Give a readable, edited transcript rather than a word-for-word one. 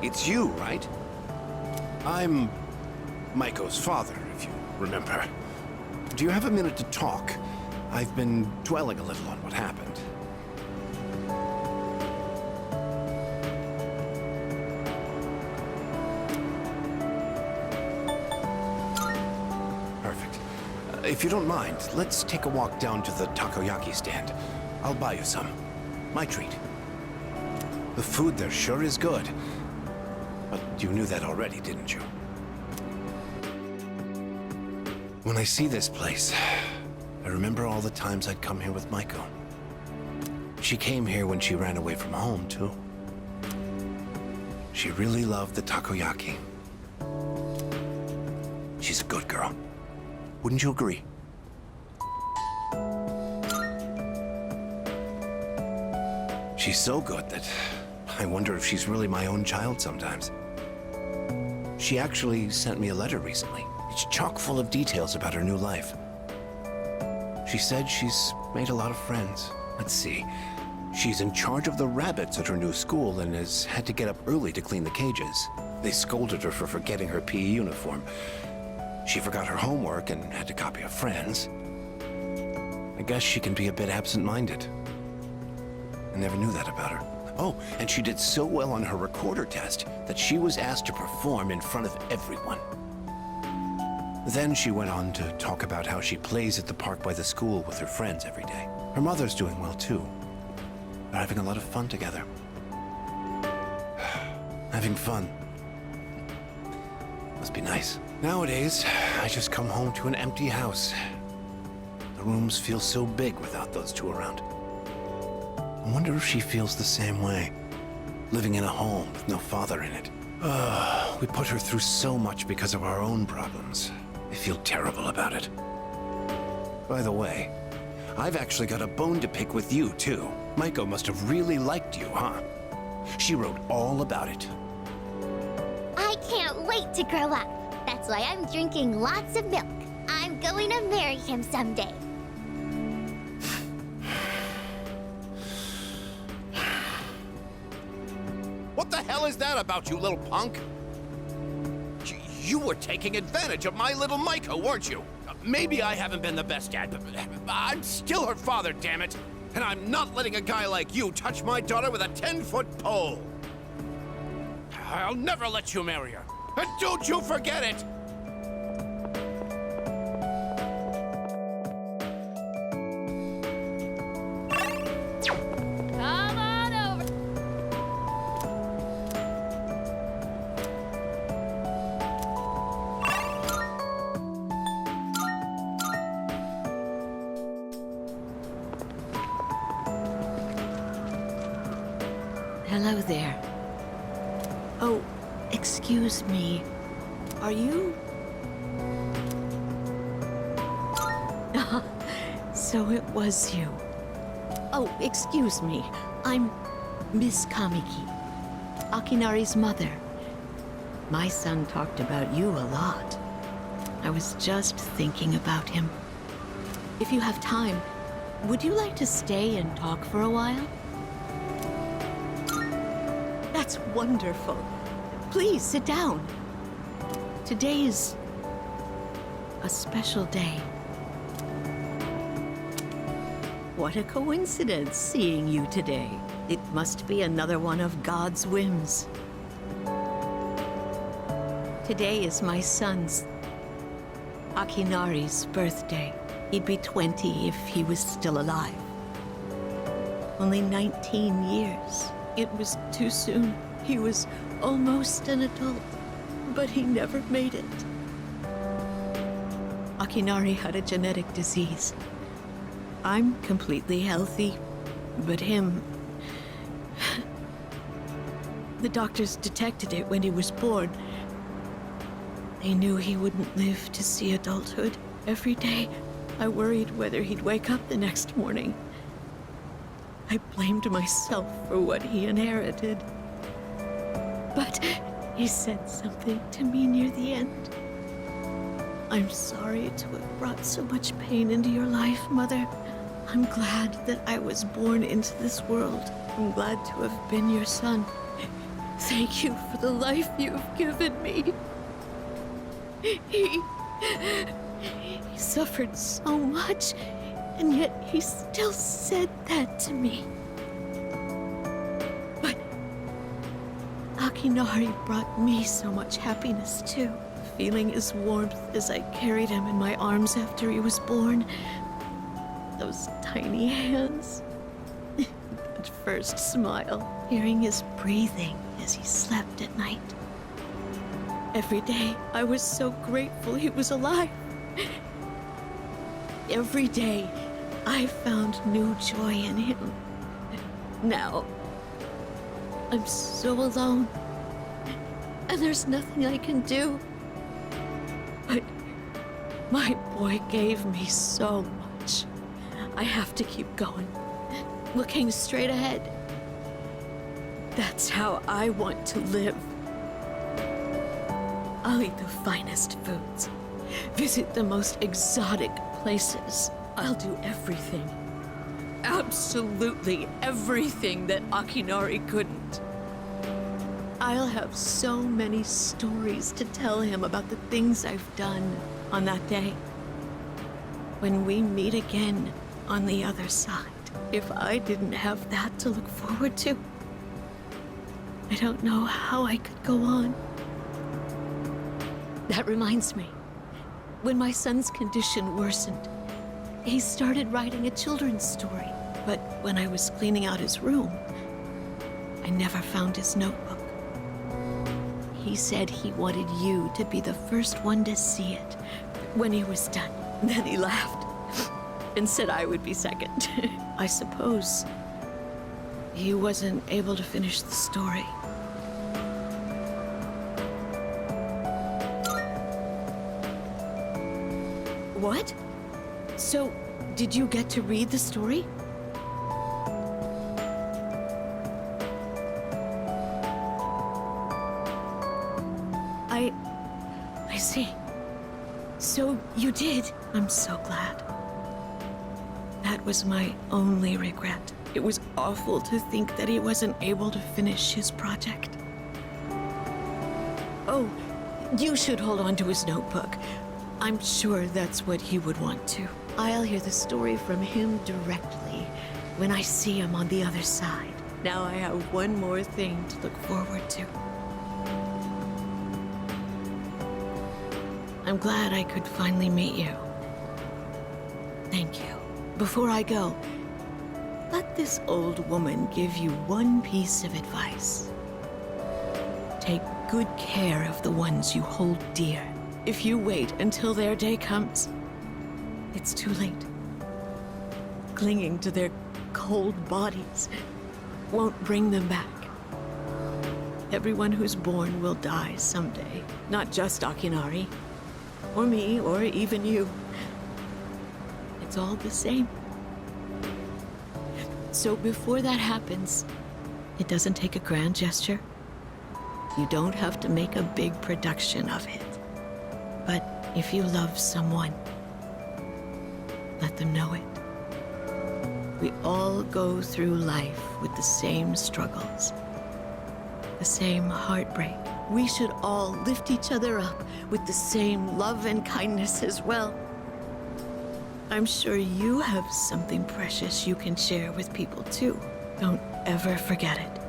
It's you, right? I'm Maiko's father, if you remember. Do you have a minute to talk? I've been dwelling a little on what happened. Perfect. If you don't mind, let's take a walk down to the takoyaki stand. I'll buy you some. My treat. The food there sure is good. But you knew that already, didn't you? When I see this place, I remember all the times I'd come here with Maiko. She came here when she ran away from home, too. She really loved the takoyaki. She's a good girl. Wouldn't you agree? She's so good that I wonder if she's really my own child sometimes. She actually sent me a letter recently. It's chock full of details about her new life. She said she's made a lot of friends. Let's see. She's in charge of the rabbits at her new school and has had to get up early to clean the cages. They scolded her for forgetting her PE uniform. She forgot her homework and had to copy a friend's. I guess she can be a bit absent-minded. I never knew that about her. Oh, and she did so well on her recorder test that she was asked to perform in front of everyone. Then she went on to talk about how she plays at the park by the school with her friends every day. Her mother's doing well, too. They're having a lot of fun together. Having fun. Must be nice. Nowadays, I just come home to an empty house. The rooms feel so big without those two around. I wonder if she feels the same way. Living in a home with no father in it. We put her through so much because of our own problems. I feel terrible about it. By the way, I've actually got a bone to pick with you, too. Maiko must have really liked you, huh? She wrote all about it. I can't wait to grow up. That's why I'm drinking lots of milk. I'm going to marry him someday. What the hell is that about, you little punk? You were taking advantage of my little Maiko, weren't you? Maybe I haven't been the best dad, but I'm still her father, damn it. And I'm not letting a guy like you touch my daughter with a 10-foot pole. I'll never let you marry her. And don't you forget it! Come on over. Hello there. Oh, excuse me. Are you? So it was you. Oh, excuse me. I'm Miss Kamiki, Akinari's mother. My son talked about you a lot. I was just thinking about him. If you have time, would you like to stay and talk for a while? That's wonderful. Please sit down. Today is a special day. What a coincidence seeing you today. It must be another one of God's whims. Today is my son's, Akinari's, birthday. He'd be 20 if he was still alive. Only 19 years. It was too soon. He was almost an adult, but he never made it. Akinari had a genetic disease. I'm completely healthy, but him... The doctors detected it when he was born. They knew he wouldn't live to see adulthood. Every day, I worried whether he'd wake up the next morning. I blamed myself for what he inherited. But he said something to me near the end. I'm sorry to have brought so much pain into your life, Mother. I'm glad that I was born into this world. I'm glad to have been your son. Thank you for the life you've given me. He suffered so much, and yet he still said that to me. But Akinari brought me so much happiness too. Feeling his warmth as I carried him in my arms after he was born. Those tiny hands. That first smile. Hearing his breathing as he slept at night. Every day, I was so grateful he was alive. Every day, I found new joy in him. Now, I'm so alone, and there's nothing I can do. But my boy gave me so much. I have to keep going, looking straight ahead. That's how I want to live. I'll eat the finest foods, visit the most exotic places. I'll do everything, absolutely everything that Akinari couldn't. I'll have so many stories to tell him about the things I've done on that day. When we meet again on the other side, if I didn't have that to look forward to, I don't know how I could go on. That reminds me, when my son's condition worsened, he started writing a children's story. But when I was cleaning out his room, I never found his notebook. He said he wanted you to be the first one to see it when he was done. Then he laughed and said I would be second. I suppose he wasn't able to finish the story. What? So, did you get to read the story? I see. So, you did. I'm so glad. That was my only regret. It was awful to think that he wasn't able to finish his project. Oh, you should hold on to his notebook. I'm sure that's what he would want to. I'll hear the story from him directly when I see him on the other side. Now I have one more thing to look forward to. I'm glad I could finally meet you. Thank you. Before I go, let this old woman give you one piece of advice. Take good care of the ones you hold dear. If you wait until their day comes, it's too late. Clinging to their cold bodies won't bring them back. Everyone who's born will die someday. Not just Akinari, or me, or even you. It's all the same. So before that happens, it doesn't take a grand gesture. You don't have to make a big production of it. But if you love someone, let them know it. We all go through life with the same struggles, the same heartbreak. We should all lift each other up with the same love and kindness as well. I'm sure you have something precious you can share with people too. Don't ever forget it.